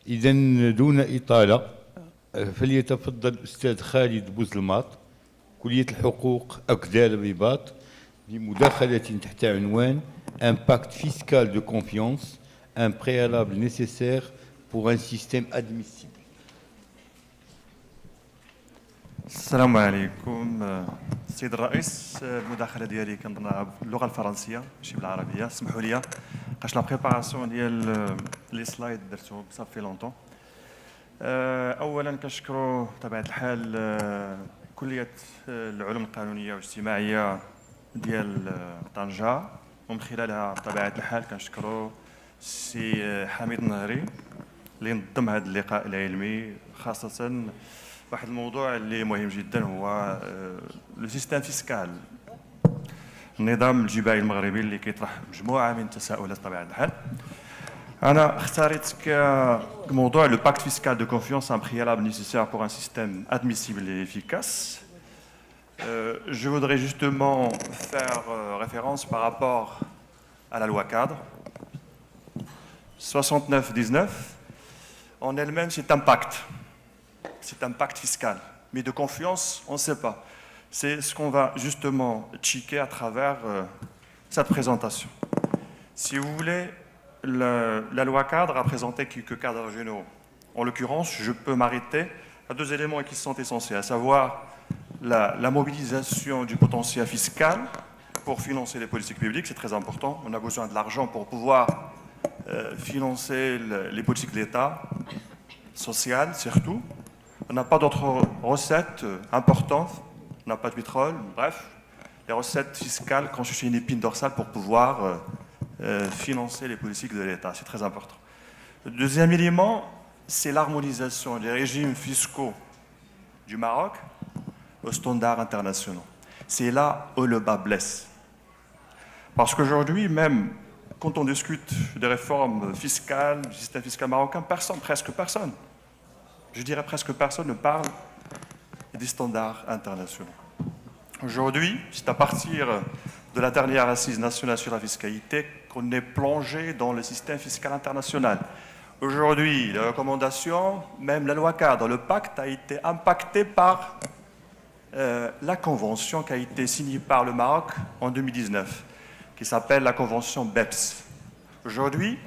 إذا دون إطالة فليتفضل الأستاذ خالد بوزلماط كلية الحقوق أكدال الرباط بمداخلة تحت عنوان Un pacte fiscal de confiance, un préalable nécessaire pour un système admissible. السلام عليكم السيد الرئيس. المداخله ديالي كنظنها باللغه الفرنسيه ماشي بالعربيه، اسمحوا لي لقاش لا بريباراسيون ديال لي سلايد درتو صافي لونطون. اولا كنشكروا بطبيعه الحال كليه العلوم القانونيه والاجتماعيه ديال طنجه، ومن خلالها بطبيعه الحال كنشكروا السي حميد النهري اللي نظم هذا اللقاء العلمي، خاصه واحد الموضوع اللي مهم جدا هو لو سيستيم فيسكال، النظام الجبائي المغربي اللي كيطرح مجموعه من التساؤلات بطبيعه الحال. انا اختاريت كموضوع لو باكت فيسكال دو كونفيونس ان préalable nécessaire pour un système admissible et efficace. Je voudrais justement faire référence par rapport à la loi cadre 69-19. En elle-même, c'est un pacte. C'est un pacte fiscal. Mais de confiance, on ne sait pas. C'est ce qu'on va justement checker à travers cette présentation. Si vous voulez, la loi cadre a présenté quelques cadres généraux. En l'occurrence, je peux m'arrêter à deux éléments qui sont essentiels, à savoir la mobilisation du potentiel fiscal pour financer les politiques publiques, c'est très important. On a besoin de l'argent pour pouvoir financer les politiques de l'État, sociales surtout. On n'a pas d'autres recettes importantes, on n'a pas de pétrole, bref. Les recettes fiscales constituent une épine dorsale pour pouvoir financer les politiques de l'État, c'est très important. Le deuxième élément, c'est l'harmonisation des régimes fiscaux du Maroc aux standards internationaux. C'est là où le bas blesse. Parce qu'aujourd'hui, même quand on discute des réformes fiscales, du système fiscal marocain, presque personne, je dirais presque personne ne parle des standards internationaux. Aujourd'hui, c'est à partir de la dernière assise nationale sur la fiscalité qu'on est plongé dans le système fiscal international. Aujourd'hui, les recommandations, même la loi cadre, le pacte a été impacté par la convention qui a été signée par le Maroc en 2019, qui s'appelle la convention BEPS. Aujourd'hui,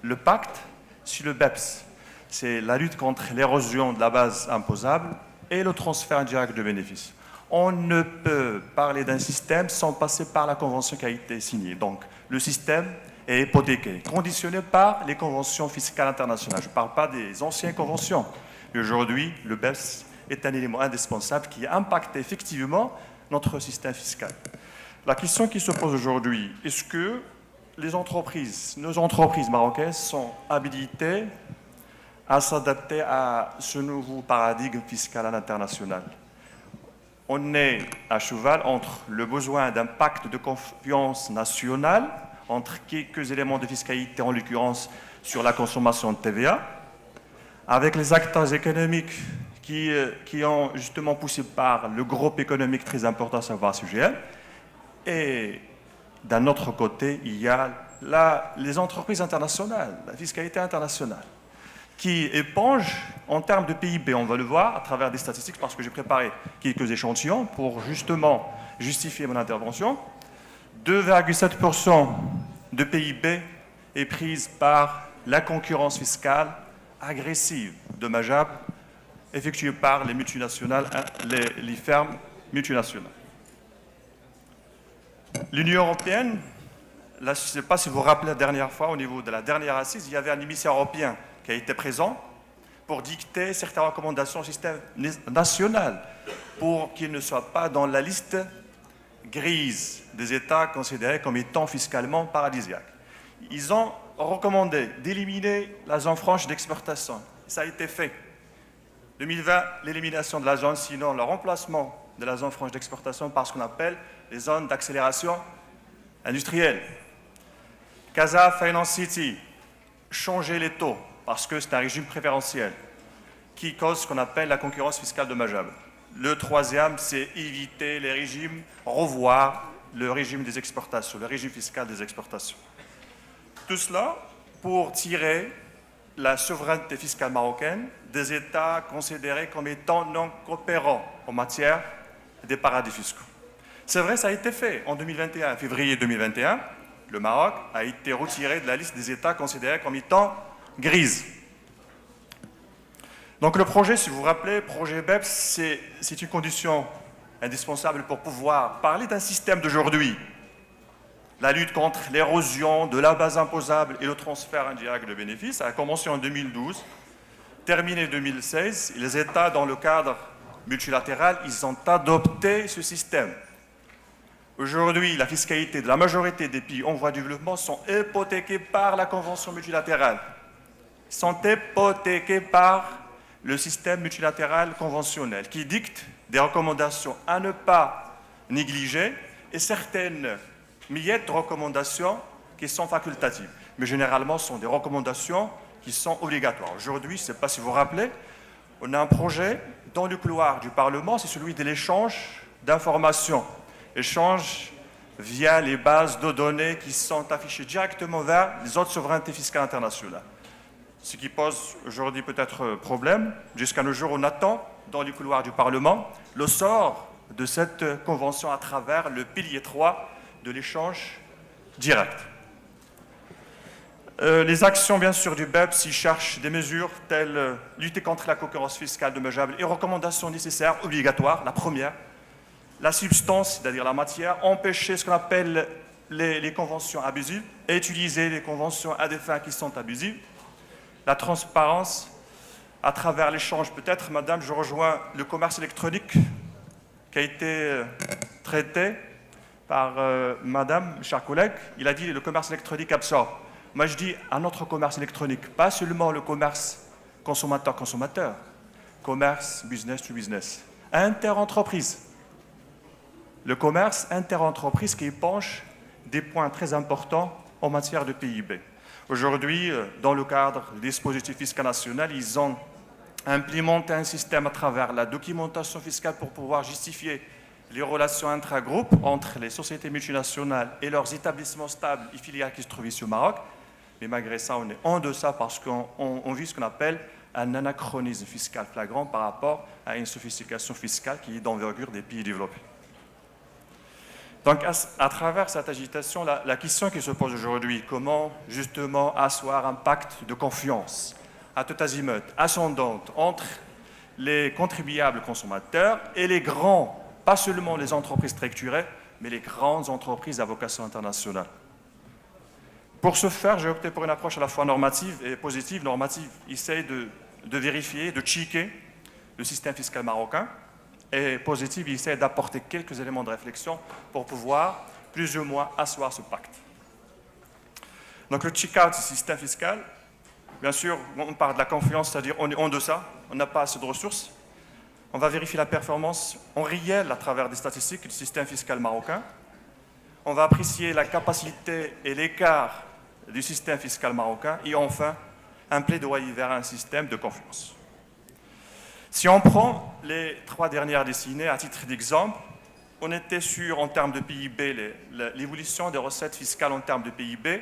le pacte sur le BEPS, c'est la lutte contre l'érosion de la base imposable et le transfert indirect de bénéfices. On ne peut parler d'un système sans passer par la convention qui a été signée. Donc, le système est hypothéqué, conditionné par les conventions fiscales internationales. Je ne parle pas des anciennes conventions. Aujourd'hui, le BEPS est un élément indispensable qui impacte effectivement notre système fiscal. La question qui se pose aujourd'hui, est-ce que les entreprises, nos entreprises marocaines sont habilitées à s'adapter à ce nouveau paradigme fiscal à l'international? On est à cheval entre le besoin d'un pacte de confiance nationale, entre quelques éléments de fiscalité, en l'occurrence sur la consommation de TVA, avec les acteurs économiques qui ont justement poussé par le groupe économique très important, à savoir CGM, et d'un autre côté, il y a les entreprises internationales, la fiscalité internationale, qui éponge en termes de PIB, on va le voir à travers des statistiques, parce que j'ai préparé quelques échantillons pour justement justifier mon intervention. 2,7% de PIB est prise par la concurrence fiscale agressive, dommageable, effectuée par les multinationales, les firmes multinationales. L'Union européenne, là, je ne sais pas si vous vous rappelez la dernière fois, au niveau de la dernière assise, il y avait un émissaire européen qui a été présent pour dicter certaines recommandations au système national pour qu'il ne soit pas dans la liste grise des États considérés comme étant fiscalement paradisiaques. Ils ont recommandé d'éliminer la zone franche d'exportation. Ça a été fait. 2020, l'élimination de la zone, sinon le remplacement de la zone franche d'exportation par ce qu'on appelle les zones d'accélération industrielle. Casa Finance City, changer les taux, parce que c'est un régime préférentiel qui cause ce qu'on appelle la concurrence fiscale dommageable. Le troisième, c'est éviter les régimes, revoir le régime des exportations, le régime fiscal des exportations. Tout cela pour tirer la souveraineté fiscale marocaine des États considérés comme étant non coopérants en matière des paradis fiscaux. C'est vrai, ça a été fait. En 2021, février 2021, le Maroc a été retiré de la liste des États considérés comme étant grises. Donc le projet, si vous vous rappelez, projet BEPS, c'est une condition indispensable pour pouvoir parler d'un système d'aujourd'hui. La lutte contre l'érosion de la base imposable et le transfert indirect de bénéfices a commencé en 2012, terminé en 2016. Et les États, dans le cadre multilatéral, ils ont adopté ce système. Aujourd'hui, la fiscalité de la majorité des pays en voie de développement sont hypothéqués par la Convention multilatérale. Ils sont hypothéqués par le système multilatéral conventionnel qui dicte des recommandations à ne pas négliger et certaines miettes de recommandations qui sont facultatives. Mais généralement, ce sont des recommandations qui sont obligatoires. Aujourd'hui, je ne sais pas si vous vous rappelez, on a un projet dans le couloir du Parlement, c'est celui de l'échange d'informations. Échange via les bases de données qui sont affichées directement vers les autres souverainetés fiscales internationales. Ce qui pose aujourd'hui peut-être problème, jusqu'à nos jours on attend dans les couloirs du Parlement le sort de cette convention à travers le pilier 3 de l'échange direct. Les actions, bien sûr, du BEPS, ils cherchent des mesures telles lutter contre la concurrence fiscale dommageable et recommandations nécessaires, obligatoires. La première, la substance, c'est-à-dire la matière, empêcher ce qu'on appelle les conventions abusives et utiliser les conventions à des fins qui sont abusives. La transparence, à travers l'échange, peut-être, madame, je rejoins le commerce électronique qui a été traité par madame, chers collègues. Il a dit le commerce électronique absorbe. Moi, je dis un autre commerce électronique, pas seulement le commerce consommateur-consommateur, commerce business to business, interentreprise. Le commerce interentreprise qui épanche des points très importants en matière de PIB. Aujourd'hui, dans le cadre du dispositif fiscal national, ils ont implémenté un système à travers la documentation fiscale pour pouvoir justifier les relations intra-groupes entre les sociétés multinationales et leurs établissements stables et filiales qui se trouvent ici au Maroc. Mais malgré ça, on est en deçà parce qu'on vit ce qu'on appelle un anachronisme fiscal flagrant par rapport à une sophistication fiscale qui est d'envergure des pays développés. Donc, à travers cette agitation, la question qui se pose aujourd'hui, comment justement asseoir un pacte de confiance à tout azimut, ascendante, entre les contribuables consommateurs et les grands, pas seulement les entreprises structurées, mais les grandes entreprises à vocation internationale. Pour ce faire, j'ai opté pour une approche à la fois normative et positive. Normative, essaye de vérifier, de checker le système fiscal marocain. Et positive, il essaie d'apporter quelques éléments de réflexion pour pouvoir, plus ou moins, asseoir ce pacte. Donc le check-out du système fiscal, bien sûr, on parle de la confiance, c'est-à-dire on est en deçà, on n'a pas assez de ressources. On va vérifier la performance en réel à travers des statistiques du système fiscal marocain. On va apprécier la capacité et l'écart du système fiscal marocain. Et enfin, un plaidoyer vers un système de confiance. Si on prend les 3 dernières décennies à titre d'exemple, on était sur, en termes de PIB, l'évolution des recettes fiscales en termes de PIB.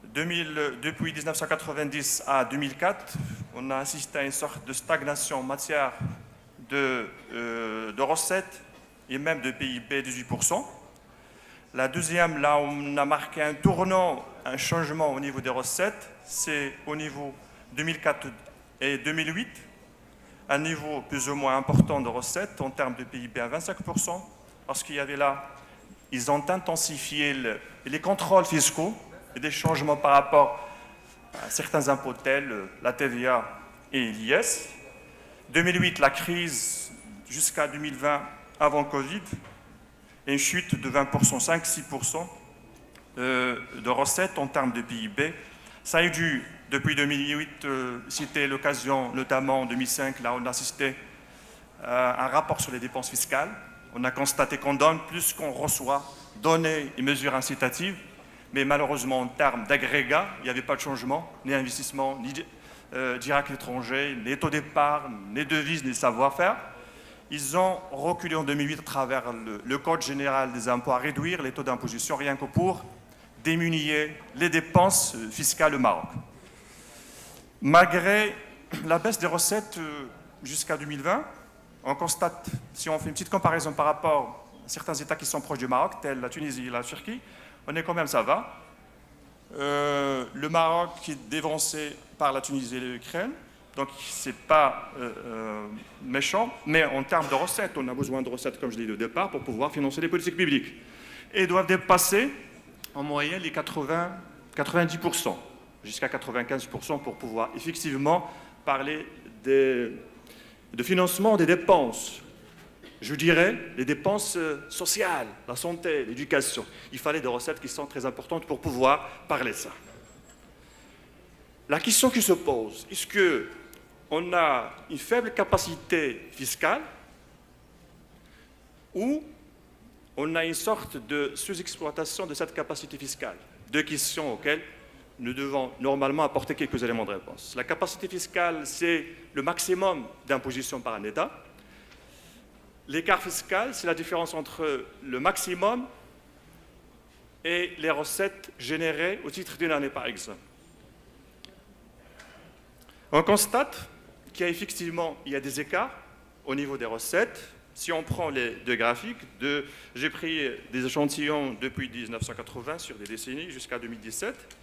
Depuis 1990 à 2004, on a assisté à une sorte de stagnation en matière de recettes et même de PIB 18%. La deuxième, là, on a marqué un tournant, un changement au niveau des recettes, c'est au niveau 2004 et 2008. Un niveau plus ou moins important de recettes en termes de PIB à 25%, parce qu'il y avait là, ils ont intensifié les contrôles fiscaux et des changements par rapport à certains impôts tels la TVA et l'IS. 2008, la crise jusqu'à 2020, avant Covid, et une chute de 20%, 5-6% de recettes en termes de PIB. Ça a eu dû, depuis 2008, c'était l'occasion, notamment en 2005, là on a assisté à un rapport sur les dépenses fiscales. On a constaté qu'on donne plus qu'on reçoit, données et mesures incitatives, mais malheureusement en termes d'agrégat, il n'y avait pas de changement, ni investissement, ni direct étranger, ni taux d'épargne, ni devises, ni savoir-faire. Ils ont reculé en 2008 à travers le Code général des impôts à réduire les taux d'imposition rien que pour diminuer les dépenses fiscales au Maroc. Malgré la baisse des recettes jusqu'à 2020, on constate, si on fait une petite comparaison par rapport à certains États qui sont proches du Maroc, tels la Tunisie et la Turquie, on est quand même, ça va. Le Maroc qui est dévancé par la Tunisie et l'Ukraine, donc c'est pas méchant, mais en termes de recettes, on a besoin de recettes, comme je l'ai dit au départ, pour pouvoir financer les politiques publiques. Et doivent dépasser en moyenne les 90%, jusqu'à 95% pour pouvoir effectivement parler de financement des dépenses. Je dirais les dépenses sociales, la santé, l'éducation. Il fallait des recettes qui sont très importantes pour pouvoir parler de ça. La question qui se pose, est-ce qu'on a une faible capacité fiscale ou on a une sorte de sous-exploitation de cette capacité fiscale? Deux questions auxquelles nous devons normalement apporter quelques éléments de réponse. La capacité fiscale, c'est le maximum d'imposition par un État. L'écart fiscal, c'est la différence entre le maximum et les recettes générées au titre d'une année, par exemple. On constate qu'il y a effectivement des écarts au niveau des recettes. Si on prend les deux graphiques, j'ai pris des échantillons depuis 1980 sur des décennies jusqu'à 2017.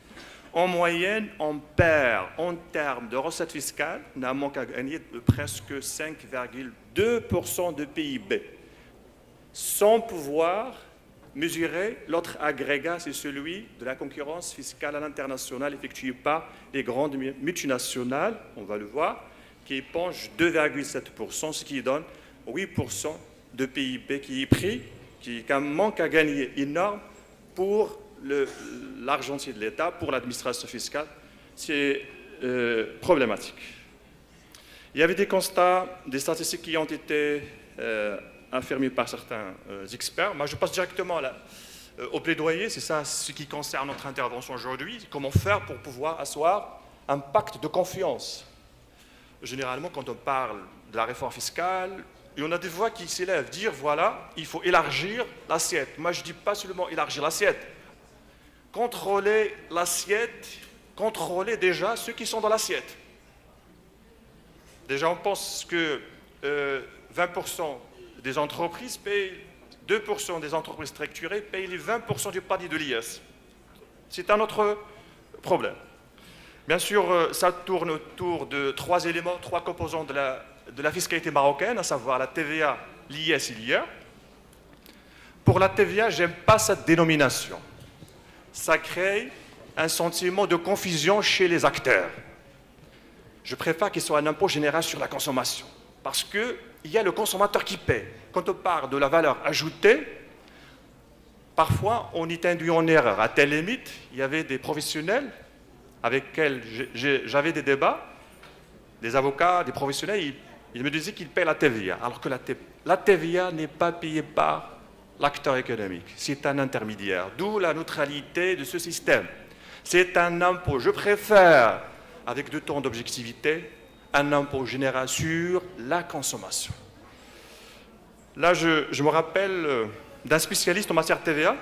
En moyenne, on perd en termes de recettes fiscales, on a un manque à gagner de presque 5,2% de PIB, sans pouvoir mesurer l'autre agrégat, c'est celui de la concurrence fiscale à l'international effectuée par les grandes multinationales, on va le voir, qui épongent 2,7%, ce qui donne 8% de PIB qui est pris, qui est un manque à gagner énorme pour l'argentier de l'État, pour l'administration fiscale. C'est problématique. Il y avait des constats, des statistiques qui ont été affirmés par certains experts. Moi, je passe directement au plaidoyer. C'est ça ce qui concerne notre intervention aujourd'hui. Comment faire pour pouvoir asseoir un pacte de confiance? Généralement, quand on parle de la réforme fiscale, et on a des voix qui s'élèvent, dire voilà, il faut élargir l'assiette. Moi, je ne dis pas seulement élargir l'assiette. Contrôler l'assiette, contrôler déjà ceux qui sont dans l'assiette. Déjà, on pense que 20% des entreprises payent, 2% des entreprises structurées payent les 20% du panier de l'IS. C'est un autre problème. Bien sûr, ça tourne autour de trois éléments, trois composants de la fiscalité marocaine, à savoir la TVA, l'IS et l'IR. Pour la TVA, je n'aime pas cette dénomination. Ça crée un sentiment de confusion chez les acteurs. Je préfère qu'il soit un impôt général sur la consommation, parce qu'il y a le consommateur qui paie. Quand on parle de la valeur ajoutée, parfois on est induit en erreur. À telle limite, il y avait des professionnels avec lesquels j'avais des débats, des avocats, des professionnels, ils me disaient qu'ils paient la TVA, alors que la TVA n'est pas payée par l'acteur économique, c'est un intermédiaire, d'où la neutralité de ce système. C'est un impôt, je préfère, avec 2 temps d'objectivité, un impôt général sur la consommation. Là, je me rappelle d'un spécialiste en matière de TVA,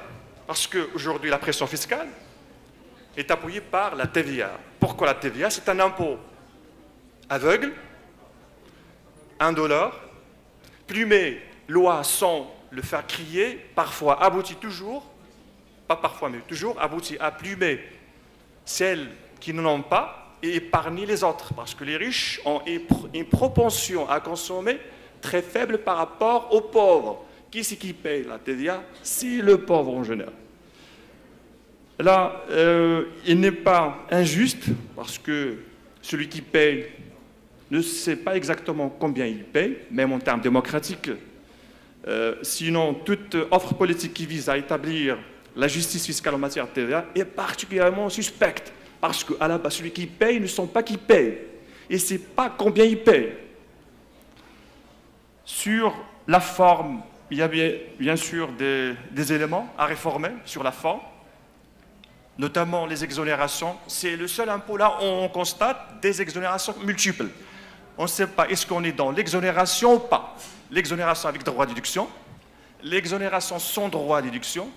parce qu'aujourd'hui, la pression fiscale est appuyée par la TVA. Pourquoi la TVA? C'est un impôt aveugle, indolore, plumé, loi sans le faire crier, parfois aboutit toujours, pas parfois mais toujours, aboutit à plumer celles qui n'en ont pas et épargner les autres, parce que les riches ont une propension à consommer très faible par rapport aux pauvres. Qui c'est qui paye la TVA? C'est le pauvre en général. Là, il n'est pas injuste, parce que celui qui paye ne sait pas exactement combien il paye, même en termes démocratiques. Sinon, toute offre politique qui vise à établir la justice fiscale en matière de TVA est particulièrement suspecte, parce qu'à la base, celui qui paye ne sent pas qui paye, et ne sait pas combien il paye. Sur la forme, il y a bien sûr des éléments à réformer sur la forme, notamment les exonérations. C'est le seul impôt là où on constate des exonérations multiples. On ne sait pas, est-ce qu'on est dans l'exonération ou pas? L'exonération avec droit à déduction, l'exonération sans droit à déduction,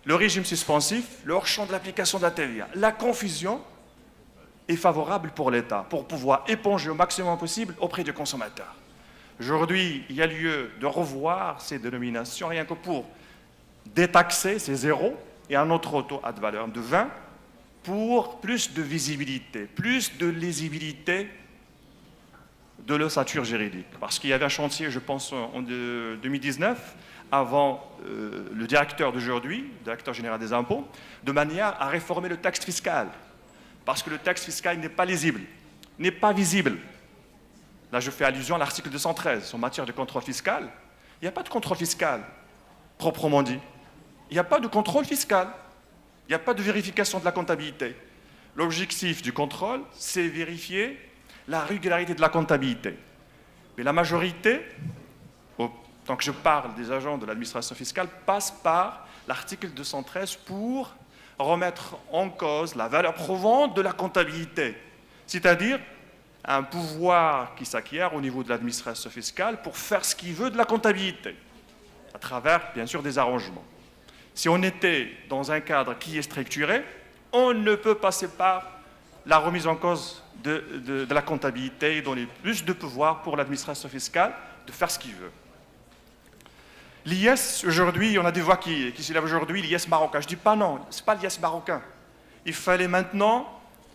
le régime suspensif, le hors-champ de l'application de la TVA. La confusion est favorable pour l'État, pour pouvoir éponger au maximum possible auprès des consommateurs. Aujourd'hui, il y a lieu de revoir ces dénominations, rien que pour détaxer ces zéros et un autre taux ad valorem de 20 pour plus de visibilité, plus de lisibilité de l'ossature juridique. Parce qu'il y avait un chantier, je pense, en 2019, avant le directeur d'aujourd'hui, directeur général des impôts, de manière à réformer le texte fiscal. Parce que le texte fiscal n'est pas lisible, n'est pas visible. Là, je fais allusion à l'article 213 en matière de contrôle fiscal. Il n'y a pas de contrôle fiscal, proprement dit. Il n'y a pas de contrôle fiscal. Il n'y a pas de vérification de la comptabilité. L'objectif du contrôle, c'est vérifier la régularité de la comptabilité. Mais la majorité, tant que je parle des agents de l'administration fiscale, passe par l'article 213 pour remettre en cause la valeur prouvante de la comptabilité. C'est-à-dire un pouvoir qui s'acquiert au niveau de l'administration fiscale pour faire ce qu'il veut de la comptabilité, à travers, bien sûr, des arrangements. Si on était dans un cadre qui est structuré, on ne peut passer par la remise en cause de la comptabilité et donner plus de pouvoir pour l'administration fiscale de faire ce qu'il veut. L'IS, aujourd'hui, on a des voix qui s'élèvent aujourd'hui, l'IS marocain. Je ne dis pas non, ce n'est pas l'IS marocain. Il fallait maintenant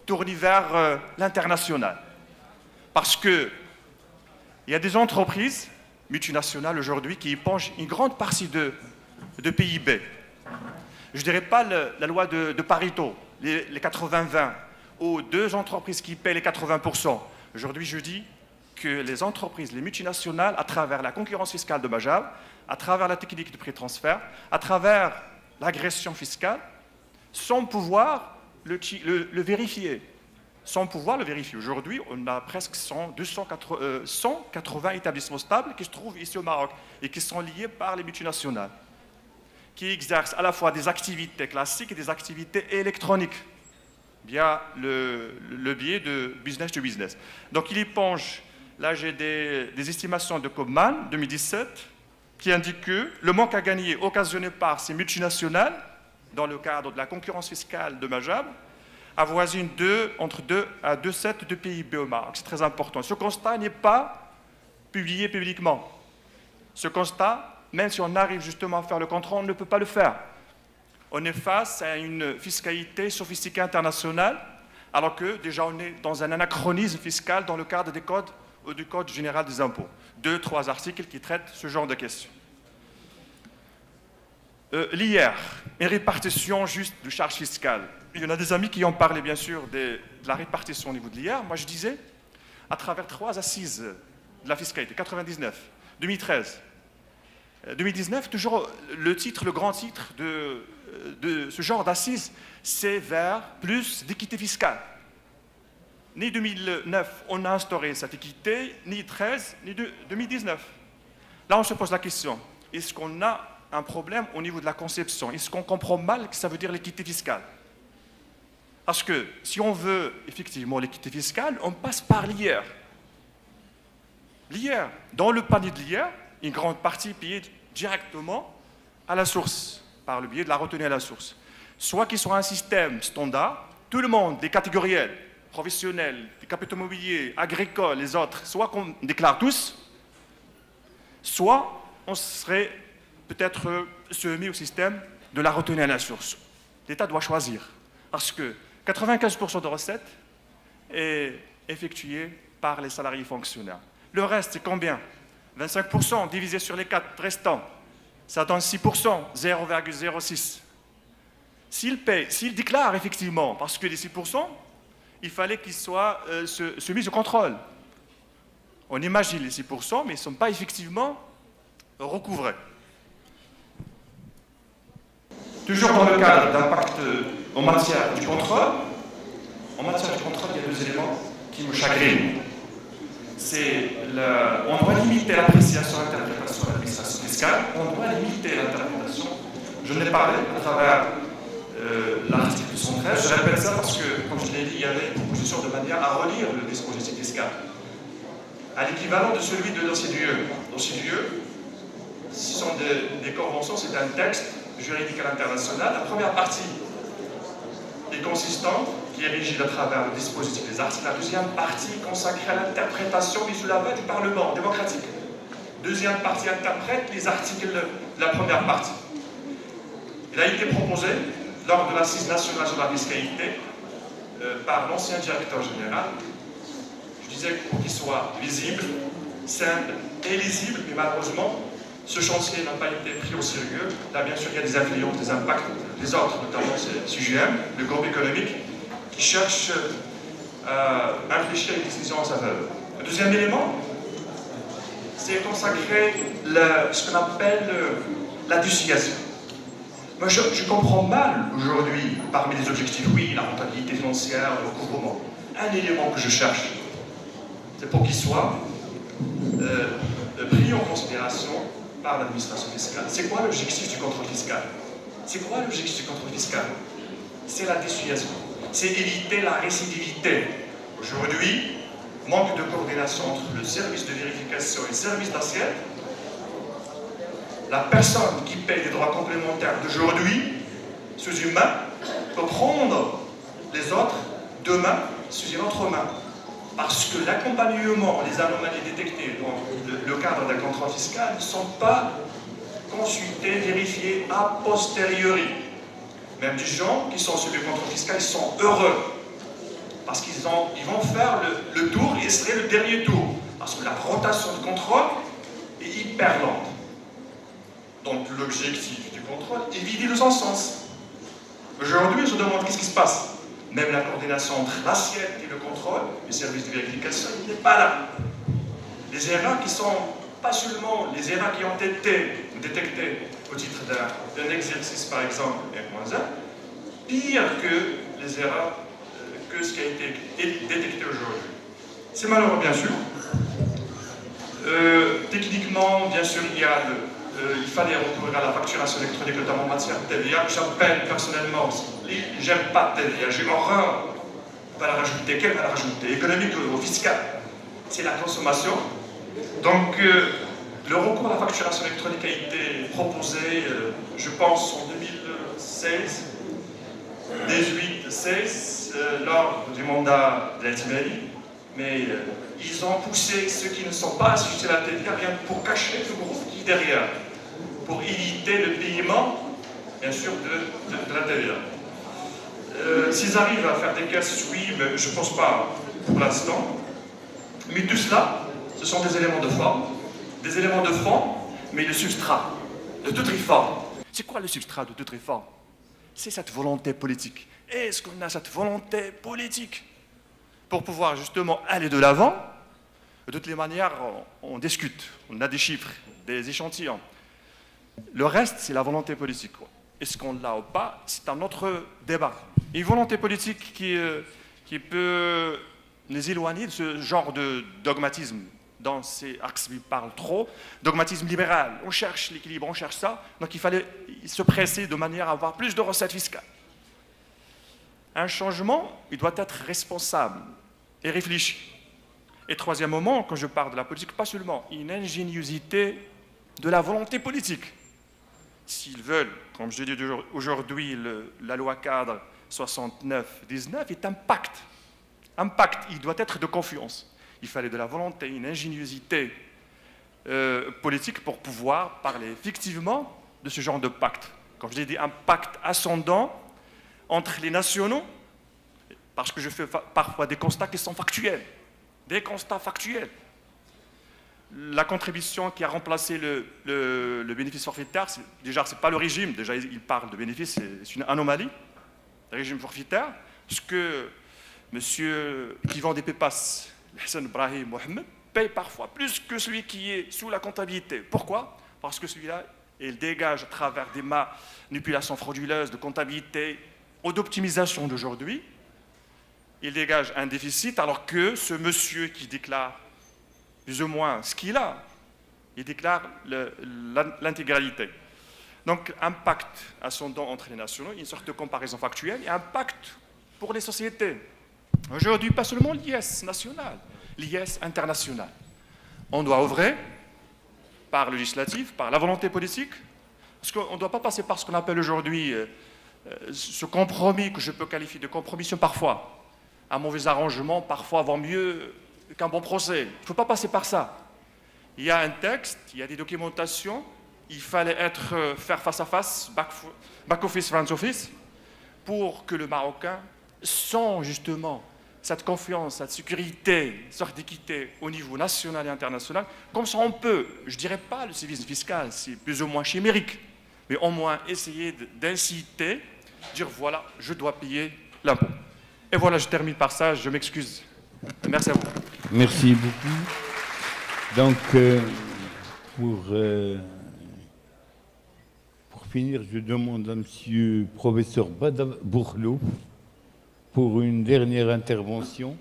tourner vers l'international. Parce qu'il y a des entreprises multinationales aujourd'hui qui épongent une grande partie de PIB. Je ne dirais pas la loi de Pareto, les 80-20, ou deux entreprises qui paient les 80%. Aujourd'hui, je dis que les entreprises, les multinationales, à travers la concurrence fiscale dommageable, à travers la technique de prix-transfert, à travers l'agression fiscale, sans pouvoir le vérifier. Sans pouvoir le vérifier. Aujourd'hui, on a presque 180 établissements stables qui se trouvent ici au Maroc et qui sont liés par les multinationales, qui exercent à la fois des activités classiques et des activités électroniques via le biais de business to business. Donc il éponge, là j'ai des estimations de Cobman 2017 qui indiquent que le manque à gagner occasionné par ces multinationales dans le cadre de la concurrence fiscale dommageable avoisine entre 2 à 2,7 de PIB au Maroc. C'est très important. Ce constat n'est pas publié publiquement. Ce constat, même si on arrive justement à faire le contrôle, on ne peut pas le faire. On est face à une fiscalité sophistiquée internationale, alors que déjà on est dans un anachronisme fiscal dans le cadre des codes ou du Code général des impôts. 2-3 articles qui traitent ce genre de questions. L'IR, une répartition juste de charges fiscales. Il y en a des amis qui ont parlé bien sûr de la répartition au niveau de l'IR. Moi je disais, à travers 3 assises de la fiscalité, 99, 2013, 2019, toujours le grand titre de ce genre d'assises, c'est vers plus d'équité fiscale. Ni 2009, on a instauré cette équité, ni 2013, ni 2019. Là, on se pose la question, est-ce qu'on a un problème au niveau de la conception? Est-ce qu'on comprend mal que ça veut dire l'équité fiscale? Parce que si on veut effectivement l'équité fiscale, on passe par l'IR. L'IR, dans le panier de l'IR, une grande partie payée directement à la source, par le biais de la retenue à la source. Soit qu'ils soient un système standard, tout le monde, des catégoriels, professionnels, des capitaux mobiliers, agricoles, les autres, soit qu'on déclare tous, soit on serait peut-être soumis au système de la retenue à la source. L'État doit choisir, parce que 95% de recettes est effectué par les salariés fonctionnaires. Le reste, c'est combien? 25% divisé sur les 4 restants, ça donne 6%, 0,06. S'il déclare effectivement, parce que les 6%, il fallait qu'ils soient soumis au contrôle. On imagine les 6%, mais ils ne sont pas effectivement recouvrés. Toujours dans le cadre d'impact en matière du contrôle, il y a 2 éléments qui me chagrinent. On doit limiter l'appréciation et l'interprétation de l'administration fiscale, on doit limiter l'interprétation. Je n'ai parlé à travers l'article 113, je répète ça parce que, comme je l'ai dit, il y avait une proposition de manière à relire le dispositif fiscal. À l'équivalent de celui de dossier d'UE. Dossier d'UE, ce sont des conventions, c'est un texte juridique à l'international. La première partie est consistante, qui est rigide à travers le dispositif des articles. La deuxième partie consacrée à l'interprétation mise sous la main du Parlement démocratique. Deuxième partie interprète les articles de la première partie. Il a été proposé lors de l'Assise nationale sur la fiscalité par l'ancien directeur général. Je disais pour qu'il soit visible, simple et lisible, mais malheureusement, ce chantier n'a pas été pris au sérieux. Là, bien sûr, il y a des influences, des impacts des autres, notamment CGM, le groupe économique, qui cherche à réfléchir à une décision en sa faveur. Le deuxième élément, c'est consacrer ce qu'on appelle la dissuasion. Moi, je comprends mal aujourd'hui, parmi les objectifs, oui, la rentabilité financière, le recouvrement. Un élément que je cherche, c'est pour qu'il soit pris en considération par l'administration fiscale. C'est quoi l'objectif du contrôle fiscal? C'est quoi l'objectif du contrôle fiscal? C'est la dissuasion. C'est éviter la récidivité. Aujourd'hui, manque de coordination entre le service de vérification et le service d'assiette. La personne qui paye les droits complémentaires d'aujourd'hui, sous une main, peut prendre les autres demain sous une autre main. Parce que l'accompagnement, les anomalies détectées dans le cadre d'un contrôle fiscal ne sont pas consultées, vérifiées a posteriori. Même des gens qui sont sur le contrôle fiscal, ils sont heureux. Parce qu'ils vont faire le tour et ce serait le dernier tour. Parce que la rotation de contrôle est hyper lente. Donc l'objectif du contrôle est vidé de son sens. Aujourd'hui, je demande qu'est-ce qui se passe. Même la coordination entre l'assiette et le contrôle, le service de vérification, il n'est pas là. Les erreurs qui sont, pas seulement les erreurs qui ont été détectées au titre d'un exercice, par exemple, R-1, pire que les erreurs que ce qui a été détecté aujourd'hui. C'est malheureux, bien sûr. Techniquement, bien sûr, il fallait recourir à la facturation électronique, notamment en matière de TVA. J'appelle personnellement, j'aime pas de TVA, j'ai horreur. On va la rajouter, quelle va la rajouter? Économique ou fiscale? C'est la consommation. Donc, le recours à la facturation électronique a été proposé, je pense, en 2016, 18-16, lors du mandat de l'Altimari. Mais ils ont poussé ceux qui ne sont pas assujettis à la TVA rien pour cacher le groupe qui est derrière, pour éviter le paiement, bien sûr, de la TVA. S'ils arrivent à faire des caisses, oui, mais je ne pense pas pour l'instant. Mais tout cela, ce sont des éléments de forme, des éléments de fond, mais le substrat de toute réforme. C'est quoi le substrat de toute réforme? C'est cette volonté politique. Est-ce qu'on a cette volonté politique pour pouvoir justement aller de l'avant? De toutes les manières, on discute, on a des chiffres, des échantillons. Le reste, c'est la volonté politique. Est-ce qu'on l'a ou pas? C'est un autre débat. Une volonté politique qui peut nous éloigner de ce genre de dogmatisme dans ces axes qui parlent trop. Dogmatisme libéral, on cherche l'équilibre, on cherche ça. Donc il fallait se presser de manière à avoir plus de recettes fiscales. Un changement, il doit être responsable et réfléchi. Et troisième moment, quand je parle de la politique, pas seulement une ingéniosité de la volonté politique. S'ils veulent, comme je dis aujourd'hui, la loi cadre 69-19 est un pacte. Un pacte, il doit être de confiance. Il fallait de la volonté, une ingéniosité politique pour pouvoir parler effectivement de ce genre de pacte. Comme je l'ai dit, un pacte ascendant entre les nationaux, parce que je fais parfois des constats qui sont factuels, des constats factuels. La contribution qui a remplacé le bénéfice forfaitaire, déjà, ce n'est pas le régime, déjà, il parle de bénéfice, c'est une anomalie, le régime forfaitaire, parce que monsieur qui vend des pépas, Hassan Brahim Mohamed, paye parfois plus que celui qui est sous la comptabilité. Pourquoi? Parce que celui-là, il dégage à travers des manipulations frauduleuses de comptabilité ou d'optimisation d'aujourd'hui, il dégage un déficit, alors que ce monsieur qui déclare plus ou moins ce qu'il a, il déclare l'intégralité. Donc, un pacte ascendant entre les nationaux, une sorte de comparaison factuelle, et un pacte pour les sociétés. Aujourd'hui, pas seulement l'IS national, l'IS international. On doit œuvrer par le législatif, par la volonté politique, parce qu'on ne doit pas passer par ce qu'on appelle aujourd'hui ce compromis que je peux qualifier de compromission parfois, un mauvais arrangement parfois vaut mieux qu'un bon procès. Il ne faut pas passer par ça. Il y a un texte, il y a des documentations, il fallait faire face à face, back office, front office, pour que le Marocain, sans justement cette confiance, cette sécurité, cette sorte d'équité au niveau national et international, comme ça on peut, je ne dirais pas le civisme fiscal, c'est plus ou moins chimérique, mais au moins essayer d'inciter, dire voilà, je dois payer l'impôt. Et voilà, je termine par ça, je m'excuse. Merci à vous. Merci beaucoup. Donc, pour finir, je demande à Monsieur professeur Bada Bourlou pour une dernière intervention.